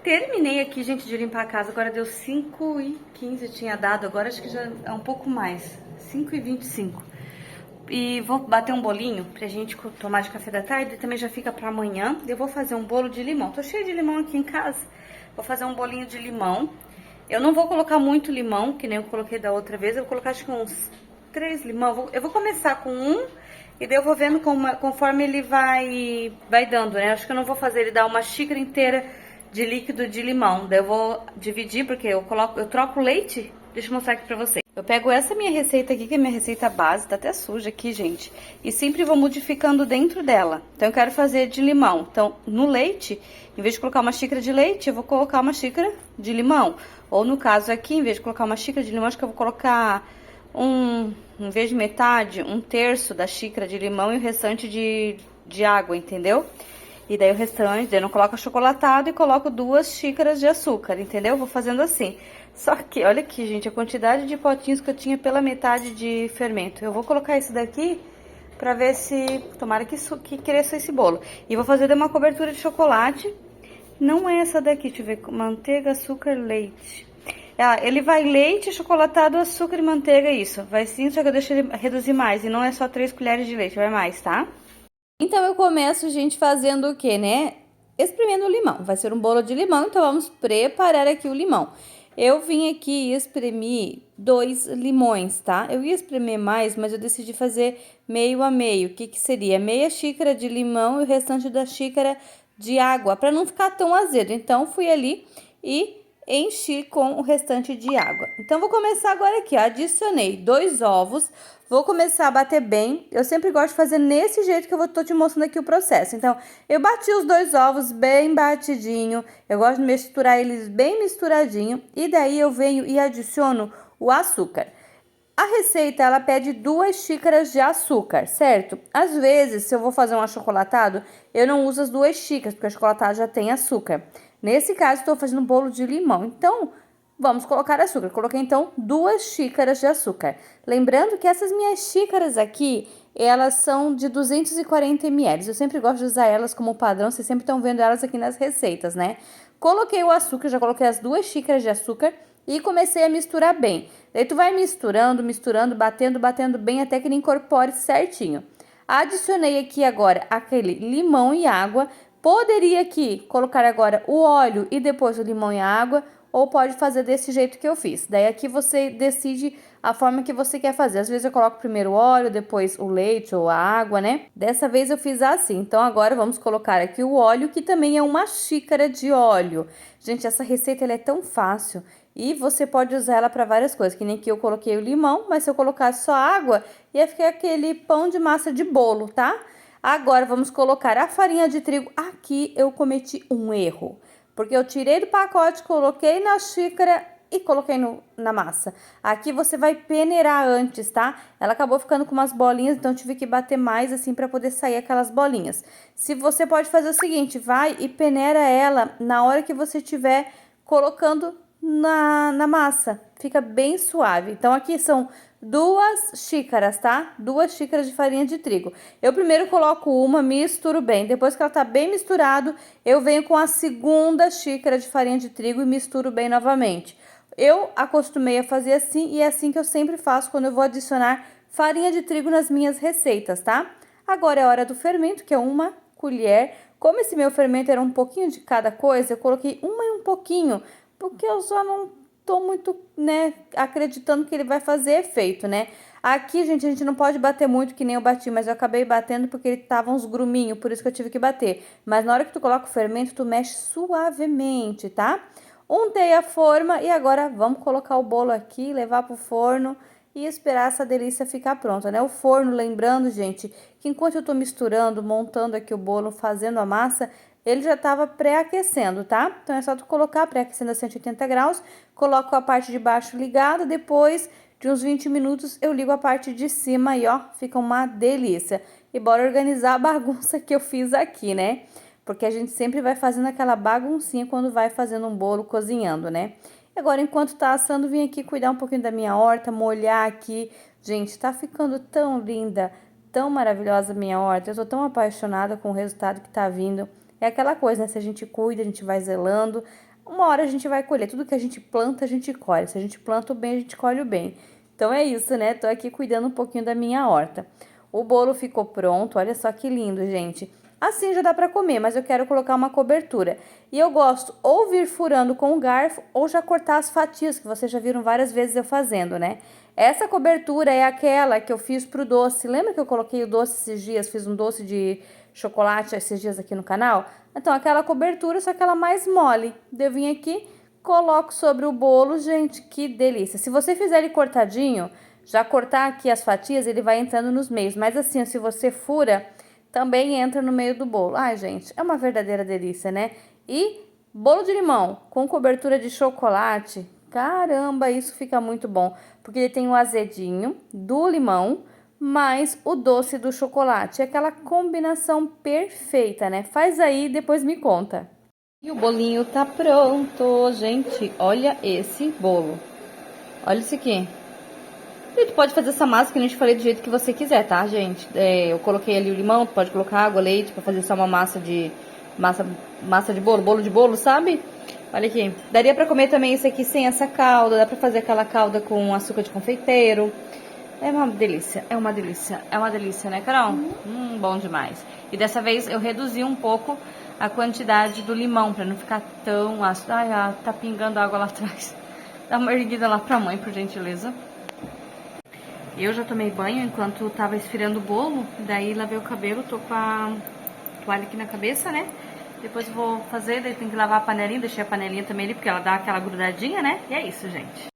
terminei aqui, gente, de limpar a casa. Agora deu 5h15, tinha dado. Agora acho que já é um pouco mais. 5h25. E vou bater um bolinho pra gente tomar de café da tarde. Também já fica pra amanhã. Eu vou fazer um bolo de limão. Tô cheia de limão aqui em casa. Vou fazer um bolinho de limão. Eu não vou colocar muito limão, que nem eu coloquei da outra vez. Eu vou colocar acho que uns 3 limão. Eu vou começar com um. E daí eu vou vendo conforme ele vai dando, né? Acho que eu não vou fazer ele dar uma xícara inteira de líquido de limão. Daí eu vou dividir, porque eu troco leite. Deixa eu mostrar aqui pra vocês. Eu pego essa minha receita aqui, que é minha receita base, tá até suja aqui, gente. E sempre vou modificando dentro dela. Então eu quero fazer de limão. Então, no leite, em vez de colocar uma xícara de leite, eu vou colocar uma xícara de limão. Ou no caso aqui, em vez de colocar uma xícara de limão, acho que eu vou colocar em vez de metade, 1/3 da xícara de limão e o restante de água, entendeu? E daí o restante, daí eu não coloco achocolatado e coloco 2 xícaras de açúcar, entendeu? Vou fazendo assim. Só que, olha aqui, gente, a quantidade de potinhos que eu tinha pela metade de fermento. Eu vou colocar isso daqui pra ver se, tomara que cresça esse bolo. E vou fazer uma cobertura de chocolate. Não é essa daqui, deixa eu ver, manteiga, açúcar, leite. Ele vai leite, chocolatado, açúcar e manteiga, isso. Vai sim, só que eu deixo ele reduzir mais. E não é só 3 colheres de leite, vai mais, tá? Então, eu começo, gente, fazendo o quê, né? Espremendo o limão. Vai ser um bolo de limão, então vamos preparar aqui o limão. Eu vim aqui e espremi 2 limões, tá? Eu ia espremer mais, mas eu decidi fazer meio a meio. O que que seria? Meia xícara de limão e o restante da xícara de água, para não ficar tão azedo. Então, fui ali e enchi com o restante de água. Então, vou começar agora aqui, ó. Adicionei 2 ovos. Vou começar a bater bem. Eu sempre gosto de fazer nesse jeito que tô te mostrando aqui o processo. Então, eu bati os 2 ovos bem batidinho. Eu gosto de misturar eles bem misturadinho. E daí eu venho e adiciono o açúcar. A receita, ela pede 2 xícaras de açúcar, certo? Às vezes, se eu vou fazer um achocolatado, eu não uso as 2 xícaras, porque o achocolatado já tem açúcar. Nesse caso, estou fazendo um bolo de limão. Então, vamos colocar açúcar. Coloquei, então, 2 xícaras de açúcar. Lembrando que essas minhas xícaras aqui, elas são de 240 ml. Eu sempre gosto de usar elas como padrão, vocês sempre estão vendo elas aqui nas receitas, né? Coloquei o açúcar, já coloquei as 2 xícaras de açúcar e comecei a misturar bem. Daí tu vai misturando, batendo bem até que ele incorpore certinho. Adicionei aqui agora aquele limão e água. Poderia aqui colocar agora o óleo e depois o limão e a água, ou pode fazer desse jeito que eu fiz. Daí aqui você decide a forma que você quer fazer. Às vezes eu coloco primeiro o óleo, depois o leite ou a água, né? Dessa vez eu fiz assim. Então agora vamos colocar aqui o óleo, que também é 1 xícara de óleo. Gente, essa receita ela é tão fácil e você pode usar ela para várias coisas. Que nem aqui eu coloquei o limão, mas se eu colocasse só água, ia ficar aquele pão de massa de bolo, tá? Agora vamos colocar a farinha de trigo. Aqui eu cometi um erro, porque eu tirei do pacote, coloquei na xícara e coloquei na massa. Aqui você vai peneirar antes, tá? Ela acabou ficando com umas bolinhas, então eu tive que bater mais assim para poder sair aquelas bolinhas. Se você pode fazer o seguinte, vai e peneira ela na hora que você estiver colocando na massa. Fica bem suave. Então aqui são 2 xícaras, tá? 2 xícaras de farinha de trigo. Eu primeiro coloco uma, misturo bem. Depois que ela tá bem misturado, eu venho com a segunda xícara de farinha de trigo e misturo bem novamente. Eu acostumei a fazer assim e é assim que eu sempre faço quando eu vou adicionar farinha de trigo nas minhas receitas, tá? Agora é a hora do fermento, que é 1 colher. Como esse meu fermento era um pouquinho de cada coisa, eu coloquei uma e um pouquinho, porque eu só não tô muito, né, acreditando que ele vai fazer efeito, né? Aqui, gente, a gente não pode bater muito que nem eu bati, mas eu acabei batendo porque ele tava uns gruminhos, por isso que eu tive que bater. Mas na hora que tu coloca o fermento, tu mexe suavemente, tá? Untei a forma e agora vamos colocar o bolo aqui, levar pro forno e esperar essa delícia ficar pronta, né? O forno, lembrando, gente, que enquanto eu tô misturando, montando aqui o bolo, fazendo a massa, ele já estava pré-aquecendo, tá? Então, é só tu colocar pré-aquecendo a 180 graus, coloco a parte de baixo ligada, depois de uns 20 minutos eu ligo a parte de cima e ó, fica uma delícia. E bora organizar a bagunça que eu fiz aqui, né? Porque a gente sempre vai fazendo aquela baguncinha quando vai fazendo um bolo, cozinhando, né? E agora, enquanto tá assando, vim aqui cuidar um pouquinho da minha horta, molhar aqui. Gente, tá ficando tão linda, tão maravilhosa a minha horta. Eu tô tão apaixonada com o resultado que tá vindo. É aquela coisa, né? Se a gente cuida, a gente vai zelando. uma hora a gente vai colher. Tudo que a gente planta, a gente colhe. Se a gente planta o bem, a gente colhe o bem. Então é isso, né? Tô aqui cuidando um pouquinho da minha horta. O bolo ficou pronto, olha só que lindo, gente. Assim já dá pra comer, mas eu quero colocar uma cobertura. E eu gosto ou vir furando com o garfo ou já cortar as fatias, que vocês já viram várias vezes eu fazendo, né? Essa cobertura é aquela que eu fiz pro doce. Lembra que eu coloquei o doce esses dias? Fiz um doce de chocolate esses dias aqui no canal? Então, aquela cobertura, só que ela mais mole. Eu vim aqui, coloco sobre o bolo, gente, que delícia. Se você fizer ele cortadinho, já cortar aqui as fatias, ele vai entrando nos meios. Mas assim, se você fura, também entra no meio do bolo. Ai, gente, é uma verdadeira delícia, né? E bolo de limão com cobertura de chocolate. Caramba, isso fica muito bom. Porque ele tem o azedinho do limão, mais o doce do chocolate. É aquela combinação perfeita, né? Faz aí e depois me conta. E o bolinho tá pronto, gente. Olha esse bolo. Olha isso aqui. E tu pode fazer essa massa que a gente falei do jeito que você quiser, tá, gente? Eu coloquei ali o limão, tu pode colocar água, leite pra fazer só uma massa de bolo de bolo, sabe? Olha aqui. Daria pra comer também isso aqui sem essa calda, dá pra fazer aquela calda com açúcar de confeiteiro. É uma delícia, é uma delícia, é uma delícia, né, Carol? Bom demais. E dessa vez eu reduzi um pouco a quantidade do limão pra não ficar tão ácido. Ai, tá pingando água lá atrás. Dá uma erguida lá pra mãe, por gentileza. Eu já tomei banho enquanto tava esfriando o bolo, daí lavei o cabelo, tô com a toalha aqui na cabeça, né? Depois vou fazer, daí tem que lavar a panelinha, deixei a panelinha também ali, porque ela dá aquela grudadinha, né? E é isso, gente.